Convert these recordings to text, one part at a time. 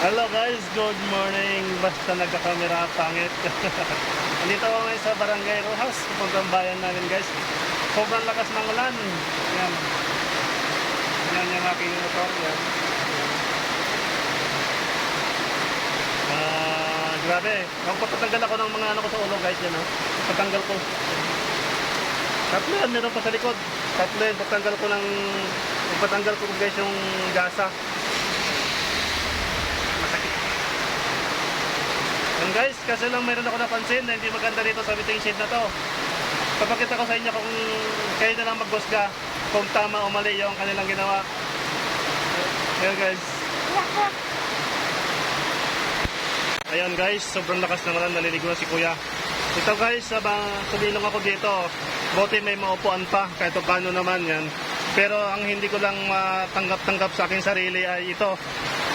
Hello guys, good morning. Basta nagkakamera, pangit. Andito ako ngayon sa Barangay Rojas, pupuntang bayan namin guys. Sobrang lakas ng ulan. Yan. Yan yung aking motor. Yan. Grabe. Magpapatanggal ako ng mga ano ko sa ulo guys. Yan, patanggal ko. Tatlo yan, meron pa sa likod. Tatlo yan, patanggal ko guys yung gasa. Yan guys, kasi lang mayroon ako napansin na hindi maganda dito sa waiting shed na to. Papakita ko sa inyo kung kayo na lang maghusga kung tama o mali yung kanilang ginawa. Ayan guys. Ayan guys, sobrang lakas ng ulan, naliligo na si kuya. Ito guys, sumilong ako dito. Buti may maupuan pa, kahit paano naman yan. Pero ang hindi ko lang matanggap-tanggap sa aking sarili ay ito.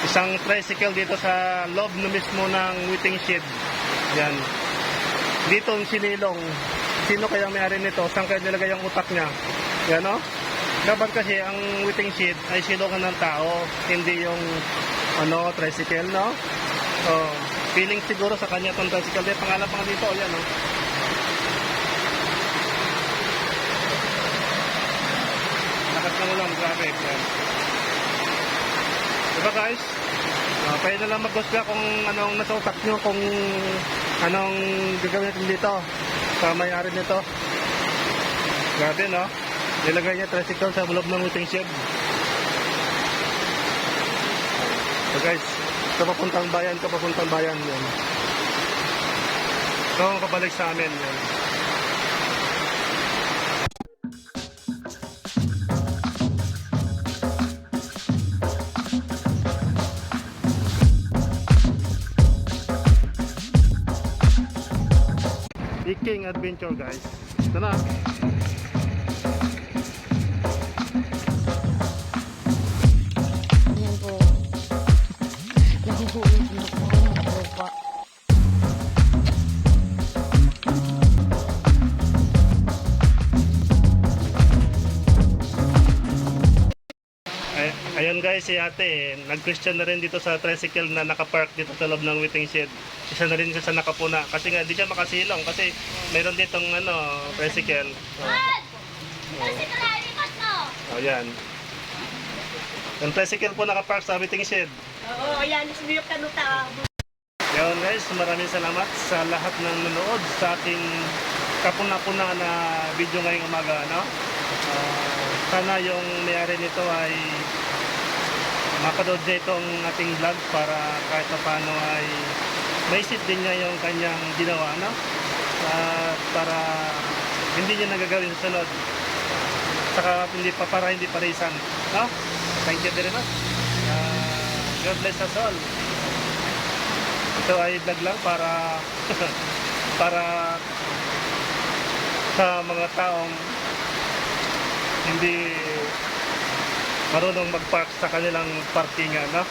Isang tricycle dito sa loob na mismo ng waiting shed. Yan. Dito ang sinilong. Sino kaya may-ari nito? Saan kaya nilagay ang utak niya? Yan o. Dapat kasi ang waiting shed ay silungan ng tao. Hindi yung tricycle, no? So, feeling siguro sa kanya itong tricycle. Di, pangalan pa nga dito. Yan o. Lakas ng ulang. Grabe. Yan. Diba guys? Kaya na lang maghusga kung anong nasa utak nyo, kung anong gagawin natin dito sa may-ari nito. Grabe no? Nilagay niya tricycle sa loob ng waiting shed. So guys, kapapuntang bayan yan. So kabalik sa amin yan. King Adventure guys. Ito na. Ayan po. Nahuhuin ko po ang tropa. Ayun guys, si ate, nag-question na rin dito sa tricycle na nakapark dito sa loob ng waiting shed. Isa na rin siya sa nakapuna kasi nga di siya makasilong kasi mayroon ditong tricycle. Oh, yan. Yung tricycle po nakapark sa waiting shed. Oo, ayan. Sumiyok ka nuta. Yun guys, maraming salamat sa lahat ng nanood sa ating kapuna-puna na video ngayong umaga. Sana yung may-ari nito ay mapanood niya itong ating vlog para kahit paano ay maisip din niya yung kanyang ginawa, para hindi niya nagagawin sa sunod, saka para hindi parisan, no? Thank you very much. God bless us all. Ito ay vlog lang para para sa mga taong hindi marunong mag-park sa kanilang parkingan, no?